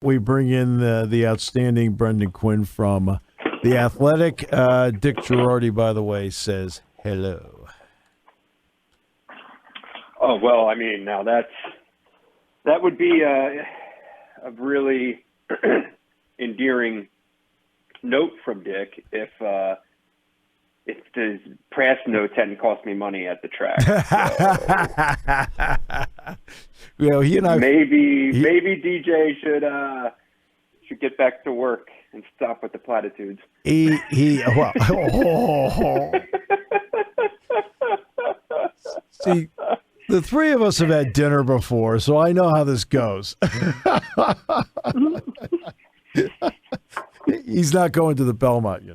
we bring in the outstanding Brendan Quinn from The Athletic. Dick Girardi, by the way, says hello. Oh, well, I mean, now that would be a really endearing note from Dick if his press notes hadn't cost me money at the track. So. He and I maybe DJ should get back to work and stop with the platitudes. See, the three of us have had dinner before, so I know how this goes. He's not going to the Belmont,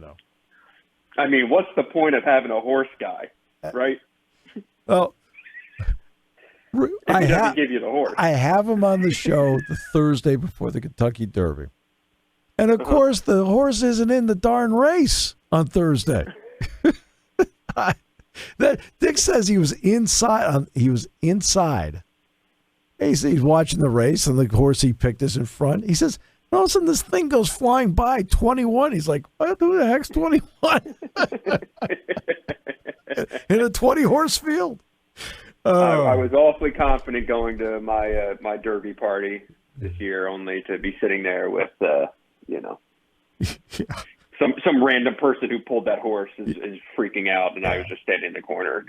I mean, what's the point of having a horse guy, right? Well, if he doesn't give you the horse. I have him on the show the Thursday before the Kentucky Derby. And, of course, the horse isn't in the darn race on Thursday. Dick says he was inside. He's watching the race, and the horse he picked is in front. He says, all of a sudden, this thing goes flying by, 21. He's like, what? Who the heck's 21? In a 20-horse field. I was awfully confident going to my Derby party this year, only to be sitting there with, some random person who pulled that horse is freaking out, and I was just standing in the corner,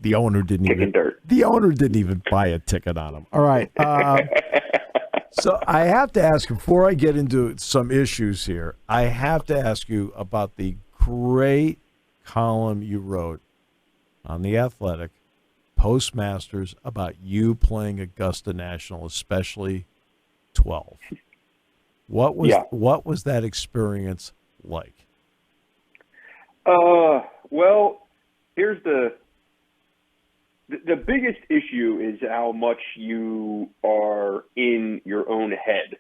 The owner didn't kicking dirt. The owner didn't even buy a ticket on him. All right. So I have to ask, before I get into some issues here, I have to ask you about the great column you wrote on The Athletic, Postmasters, about you playing Augusta National, especially 12. What was that experience like? Well, here's the biggest issue is how much you are in your own head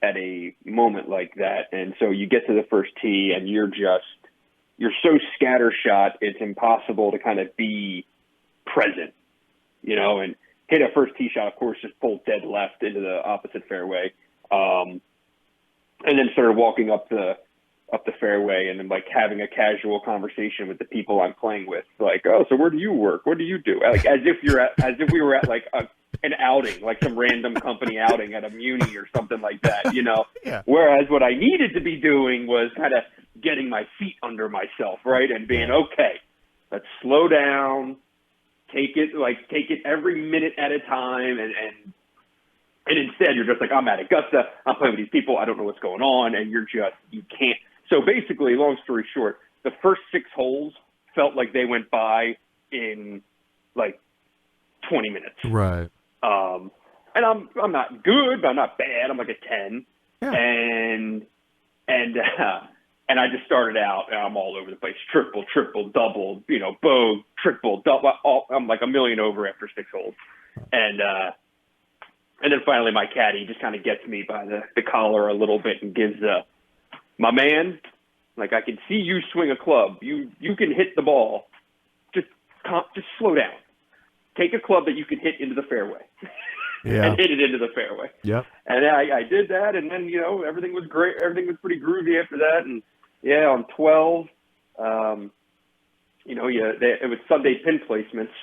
at a moment like that. And so you get to the first tee and you're so scattershot, it's impossible to kind of be present, and hit a first tee shot, of course, just pulled dead left into the opposite fairway. And then started walking up the fairway and then like having a casual conversation with the people I'm playing with, like, oh, so where do you work? What do you do? Like as if we were at like an outing, like some random company outing at a Muni or something like that, Yeah. Whereas what I needed to be doing was kind of getting my feet under myself, right, and being okay. Let's slow down, take it every minute at a time, and instead you're just like, I'm at Augusta, I'm playing with these people, I don't know what's going on, and you can't. So basically, long story short, the first 6 holes felt like they went by in like 20 minutes. Right. And I'm not good, but I'm not bad. I'm like a 10. Yeah. And I just started out, and I'm all over the place. Triple, double, bow, triple, double. I'm like a million over after 6 holes. And then finally my caddy just kind of gets me by the collar a little bit and gives my man, like, I can see you swing a club. You can hit the ball. Just slow down. Take a club that you can hit into the fairway. Yeah. And hit it into the fairway. Yep. And I did that, and then, everything was great. Everything was pretty groovy after that. And, yeah, on 12, it was Sunday pin placements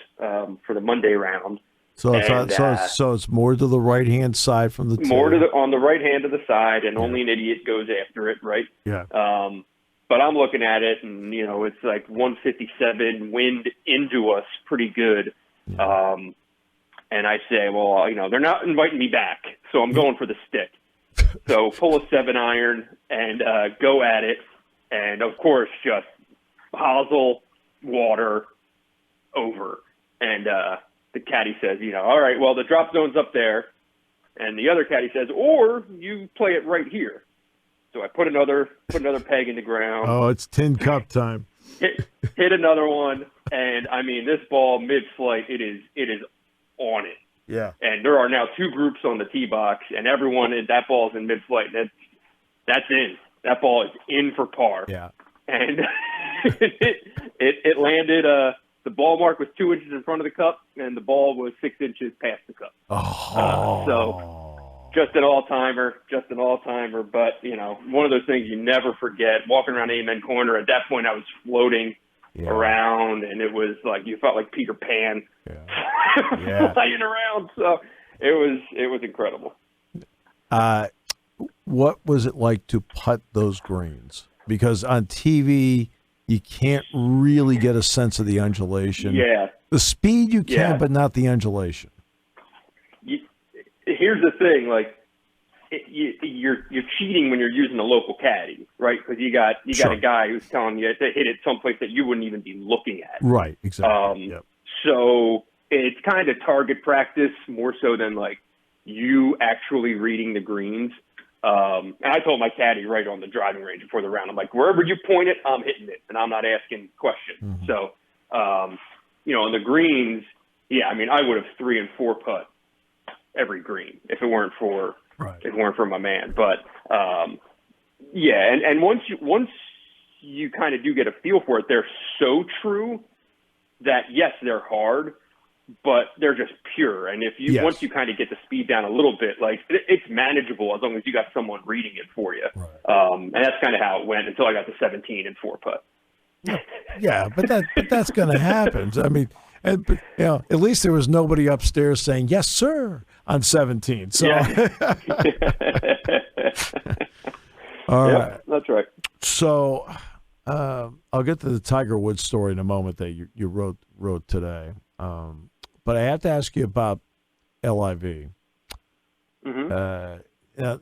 for the Monday round. So it's more to the right-hand side from the tee. More on the right hand of the side, and only an idiot goes after it, right? Yeah. But I'm looking at it, and, it's like 157 wind into us pretty good. Yeah. And I say, well, they're not inviting me back, so I'm going for the stick. So pull a 7-iron and go at it. And, of course, just hosel, water, over. And the caddy says, all right, well, the drop zone's up there. And the other caddy says, or you play it right here. So I put another peg in the ground. Oh, it's tin cup time. Hit another one, and I mean, this ball mid-flight, it is on it. Yeah. And there are now 2 groups on the tee box, and everyone in that ball is in mid-flight. That's in. That ball is in for par. Yeah. And it landed. The ball mark was 2 inches in front of the cup, and the ball was 6 inches past the cup. Oh. Just an all-timer. But, one of those things you never forget. Walking around Amen Corner, at that point I was floating around, and it was like you felt like Peter Pan flying around. So it was incredible. What was it like to putt those greens? Because on TV, you can't really get a sense of the undulation. Yeah. The speed you can, but not the undulation. Here's the thing, like, you're cheating when you're using a local caddy, right? Because you got a guy who's telling you to hit it someplace that you wouldn't even be looking at. Right, exactly. So it's kind of target practice more so than like you actually reading the greens. And I told my caddy right on the driving range before the round, I'm like, wherever you point it, I'm hitting it, and I'm not asking questions. Mm-hmm. So, on the greens, I would have 3 and 4 putt every green if it weren't for my man. But and once you kind of do get a feel for it, they're so true that yes, they're hard, but they're just pure. And if you once you kind of get the speed down a little bit, like it's manageable as long as you got someone reading it for you. Right. And that's kind of how it went until I got to 17 and 4 putt. But that's going to happen. I mean, at least there was nobody upstairs saying "Yes, sir" on 17. So, all right, that's right. So, I'll get to the Tiger Woods story in a moment that you wrote today. But I have to ask you about LIV. Mm-hmm.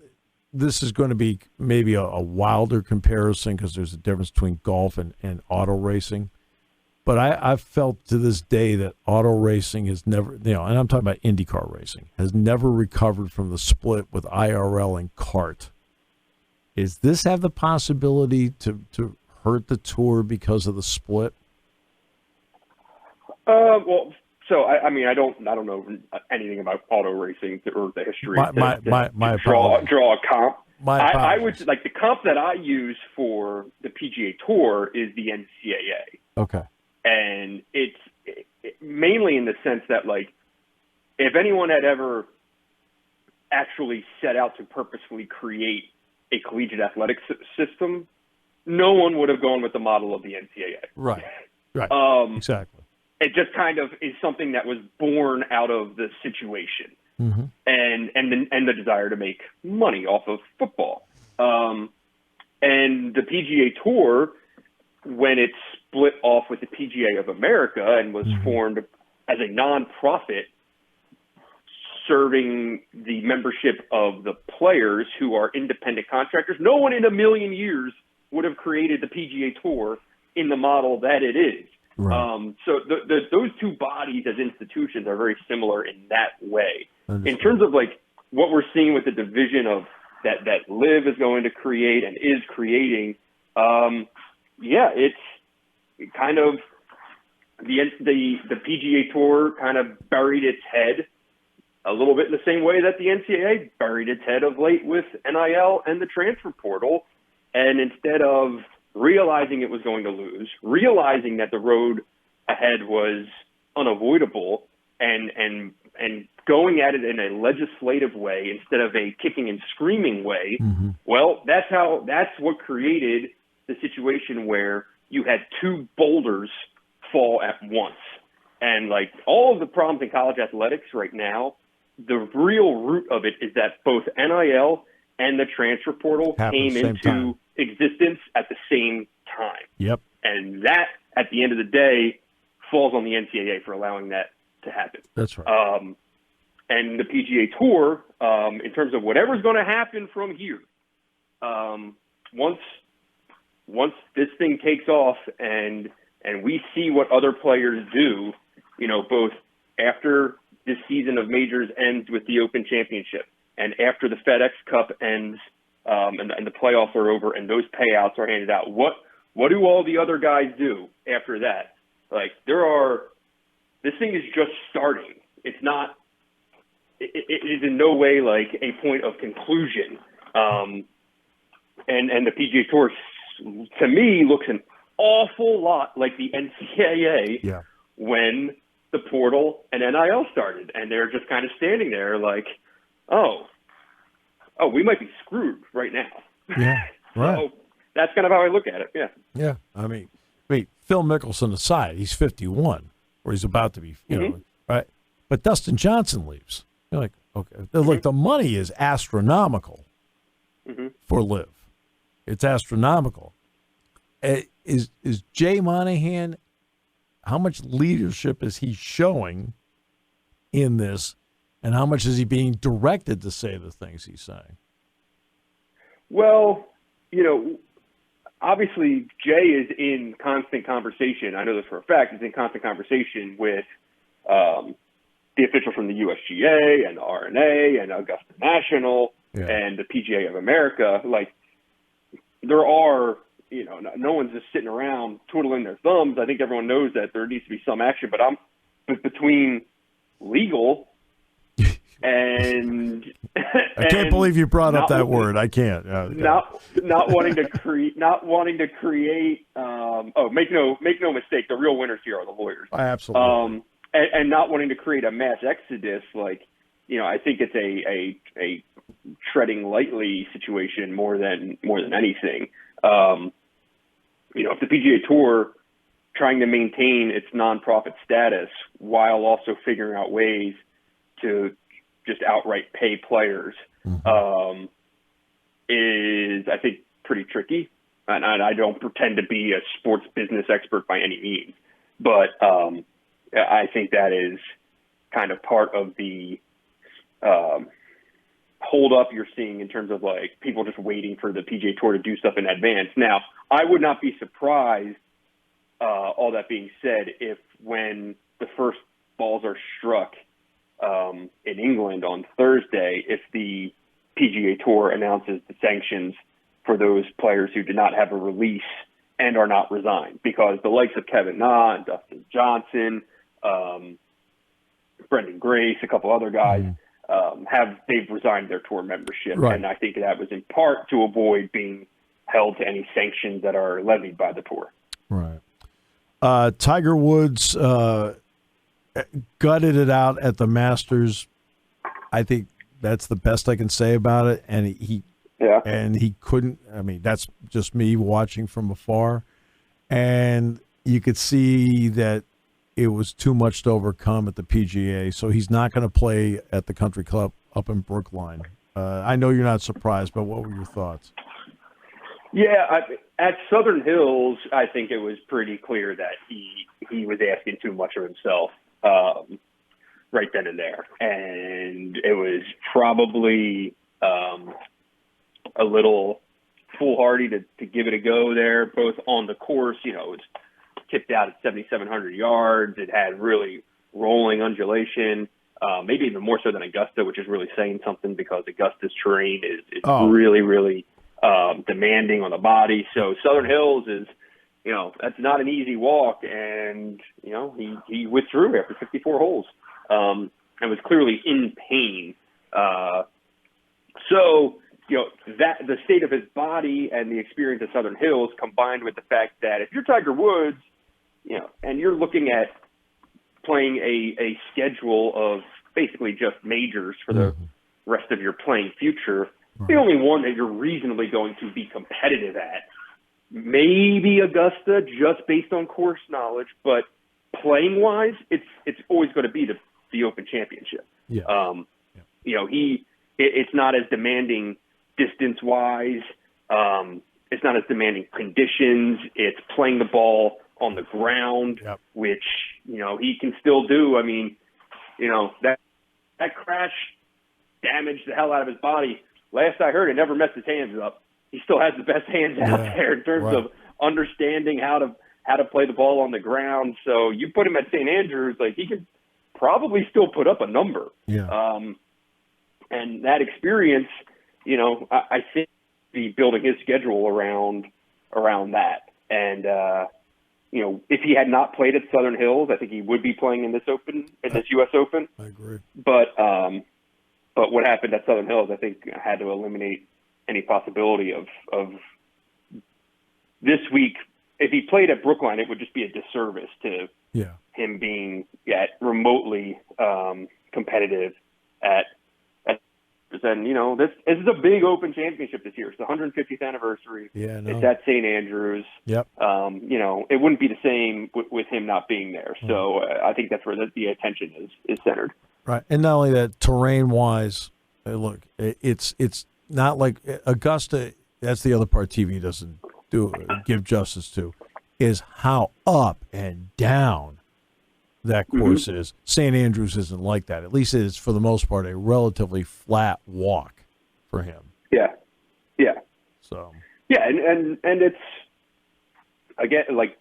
This is going to be maybe a wilder comparison because there's a difference between golf and auto racing. But I've felt to this day that auto racing has never, and I'm talking about IndyCar racing, has never recovered from the split with IRL and kart. Is this have the possibility to hurt the tour because of the split? Well, so I don't know anything about auto racing or the history. My draw a comp. I would like the comp that I use for the PGA Tour is the NCAA. Okay. And it's mainly in the sense that, like, if anyone had ever actually set out to purposefully create a collegiate athletic system, no one would have gone with the model of the NCAA. Right. Exactly. It just kind of is something that was born out of the situation and the desire to make money off of football. And the PGA Tour, when it split off with the PGA of America and was formed as a nonprofit serving the membership of the players who are independent contractors, no one in a million years would have created the PGA Tour in the model that it is. Right. So those two bodies as institutions are very similar in that way. In terms of like what we're seeing with the division of that LIV is going to create and is creating, it's kind of the PGA Tour kind of buried its head a little bit in the same way that the NCAA buried its head of late with NIL and the transfer portal. And instead of realizing it was going to lose, realizing that the road ahead was unavoidable, and going at it in a legislative way instead of a kicking and screaming way, well, that's what created the situation where you had two boulders fall at once. And like all of the problems in college athletics right now, the real root of it is that both NIL and the transfer portal came into existence at the same time. Yep. And that, at the end of the day, falls on the NCAA for allowing that to happen. That's right. And the PGA Tour, in terms of whatever's going to happen from here, once this thing takes off and we see what other players do, both after this season of majors ends with the Open Championship and after the FedEx Cup ends and the playoffs are over and those payouts are handed out, what do all the other guys do after that? Like this thing is just starting. It's not, it is in no way like a point of conclusion. And the PGA Tour, to me, looks an awful lot like the NCAA when the portal and NIL started. And they're just kind of standing there like, oh, oh, we might be screwed right now. Yeah, right. So that's kind of how I look at it. Yeah. Yeah. I mean, Phil Mickelson aside, he's 51, or he's about to be, know, right? But Dustin Johnson leaves. You're like, okay. Look, the money is astronomical for Liv. It's astronomical. Is Jay Monahan, how much leadership is he showing in this, and how much is he being directed to say the things he's saying? Well, obviously Jay is in constant conversation. I know this for a fact. He's in constant conversation with the officials from the USGA and the RNA and Augusta National and the PGA of America. Like, there are, no one's just sitting around twiddling their thumbs. I think everyone knows that there needs to be some action, but between legal and I can't believe you brought up that word. I can't. Not wanting to create. Make no mistake. The real winners here are the lawyers. Absolutely. And not wanting to create a mass exodus, I think it's a treading lightly situation more than anything. If the PGA Tour trying to maintain its nonprofit status while also figuring out ways to just outright pay players is, I think, pretty tricky. And I don't pretend to be a sports business expert by any means, but I think that is kind of part of the hold up you're seeing in terms of people just waiting for the PGA Tour to do stuff in advance. Now, I would not be surprised, all that being said, if when the first balls are struck in England on Thursday, if the PGA Tour announces the sanctions for those players who did not have a release and are not resigned, because the likes of Kevin Na and Dustin Johnson, Brendan Grace, a couple other guys, they've resigned their tour membership. Right. And I think that was in part to avoid being held to any sanctions that are levied by the tour. Right. Tiger Woods gutted it out at the Masters. I think that's the best I can say about it. And he couldn't. I mean, that's just me watching from afar, and you could see that it was too much to overcome at the PGA. So he's not going to play at the Country Club up in Brookline. I know you're not surprised, but what were your thoughts? Yeah, at Southern Hills, I think it was pretty clear that he was asking too much of himself right then and there, and it was probably a little foolhardy to give it a go there, both on the course. It was tipped out at 7,700 yards. It had really rolling undulation, maybe even more so than Augusta, which is really saying something, because Augusta's terrain is really, really demanding on the body. So Southern Hills is, that's not an easy walk. And, he withdrew after 54 holes and was clearly in pain. That the state of his body and the experience at Southern Hills, combined with the fact that if you're Tiger Woods, and you're looking at playing a schedule of basically just majors for the rest of your playing future, the only one that you're reasonably going to be competitive at, maybe Augusta, just based on course knowledge, but playing wise, it's always going to be the Open Championship. Yeah. It's not as demanding distance wise. It's not as demanding conditions. It's playing the ball on the ground, which, he can still do. I mean, that crash damaged the hell out of his body. Last I heard, it never messed his hands up. He still has the best hands out there in terms of understanding how to play the ball on the ground. So you put him at St. Andrews, he could probably still put up a number. Yeah. And that experience, I think be building his schedule around that. And, if he had not played at Southern Hills, I think he would be playing in this U.S. Open. I agree. But what happened at Southern Hills, I think, had to eliminate any possibility of this week. If he played at Brookline, it would just be a disservice to him being remotely competitive at And, this is a big Open Championship this year. It's the 150th anniversary. Yeah, no. It's at St. Andrews. Yep. It wouldn't be the same with him not being there. So I think that's where the attention is centered. Right. And not only that, terrain-wise, look, it's not like Augusta, that's the other part TV doesn't give justice to, is how up and down that course is. St. Andrews isn't like that. At least it is, for the most part, a relatively flat walk for him. Yeah. So. Yeah, and it's, again, like,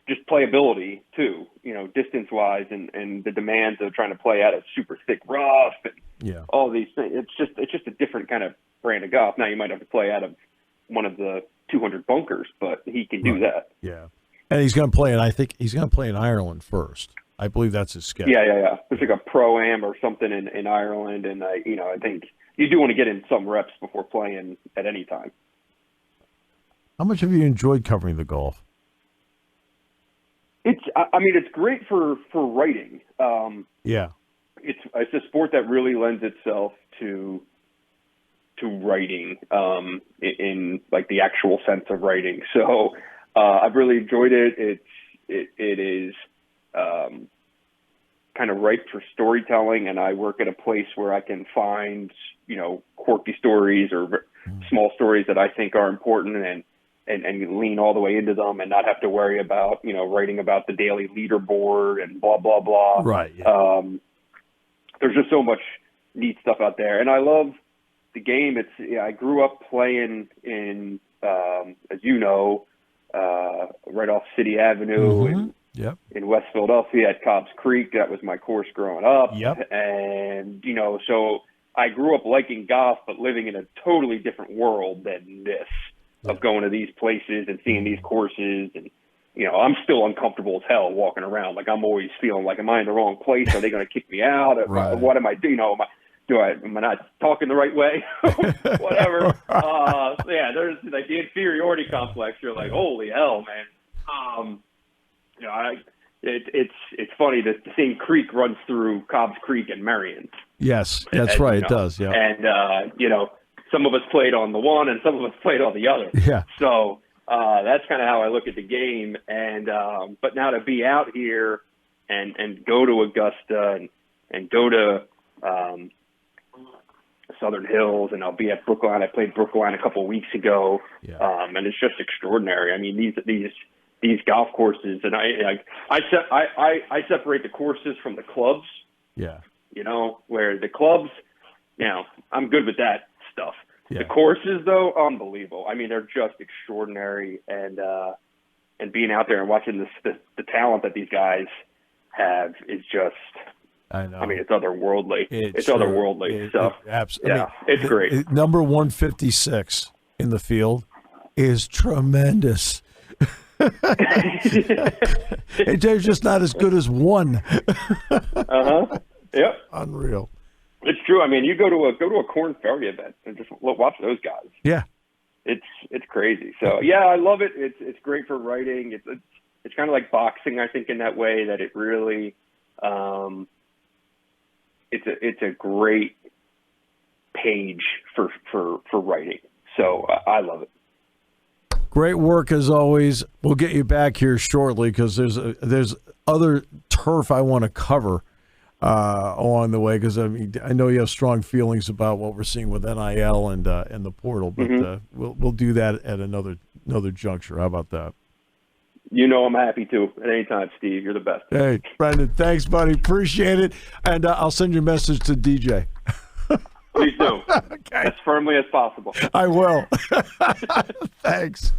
just playability, too, distance-wise and the demands of trying to play out of super thick rough and all these things. It's just a different kind of brand of golf. Now, you might have to play out of one of the 200 bunkers, but he can do that. Yeah. And he's going to play, and I think he's going to play in Ireland first. I believe that's his schedule. Yeah. There's like a pro-am or something in Ireland, and I think you do want to get in some reps before playing at any time. How much have you enjoyed covering the golf? It's great for writing. It's a sport that really lends itself to writing in like the actual sense of writing. So I've really enjoyed it. It is kind of ripe for storytelling, and I work at a place where I can find quirky stories or small stories that I think are important and lean all the way into them and not have to worry about writing about the daily leaderboard and blah blah blah. Right. Yeah. There's just so much neat stuff out there, and I love the game. I grew up playing in as you know, right off City Avenue in West Philadelphia at Cobb's Creek. That was my course growing up. Yep. And, so I grew up liking golf, but living in a totally different world than this, of going to these places and seeing these courses. And, I'm still uncomfortable as hell walking around. Like, I'm always feeling like, am I in the wrong place? Are they going to kick me out? Right. What am I doing? Am I not talking the right way? Whatever. There's like the inferiority complex. You're like, holy hell, man. It's funny that the same creek runs through Cobb's Creek and Marion. Yes, that's right. It does. Yeah. And some of us played on the one, and some of us played on the other. Yeah. So that's kind of how I look at the game. And but now to be out here and go to Augusta and go to Southern Hills, and I'll be at Brookline. I played Brookline a couple of weeks ago, and it's just extraordinary. I mean, these golf courses, and I separate the courses from the clubs. Yeah. Where the clubs, I'm good with that stuff. Yeah. The courses, though, unbelievable. I mean, they're just extraordinary, and being out there and watching the talent that these guys have is just. I know. I mean, it's otherworldly. It's sure, otherworldly. Absolutely. Yeah, it's great. Number 156 in the field is tremendous. They're just not as good as one. Yep. Unreal. It's true. I mean, you go to a Corn Ferry event and just watch those guys. Yeah. It's crazy. So yeah, I love it. It's great for writing. It's kind of like boxing, I think, in that way that it really. It's a great page for writing. So I love it. Great work as always. We'll get you back here shortly because there's other turf I want to cover along the way, because I know you have strong feelings about what we're seeing with NIL and the portal, but we'll do that at another juncture. How about that? I'm happy to at any time, Steve. You're the best. Hey, Brendan, thanks, buddy. Appreciate it. And I'll send your message to DJ. Please do. Okay. As firmly as possible. I will. Thanks.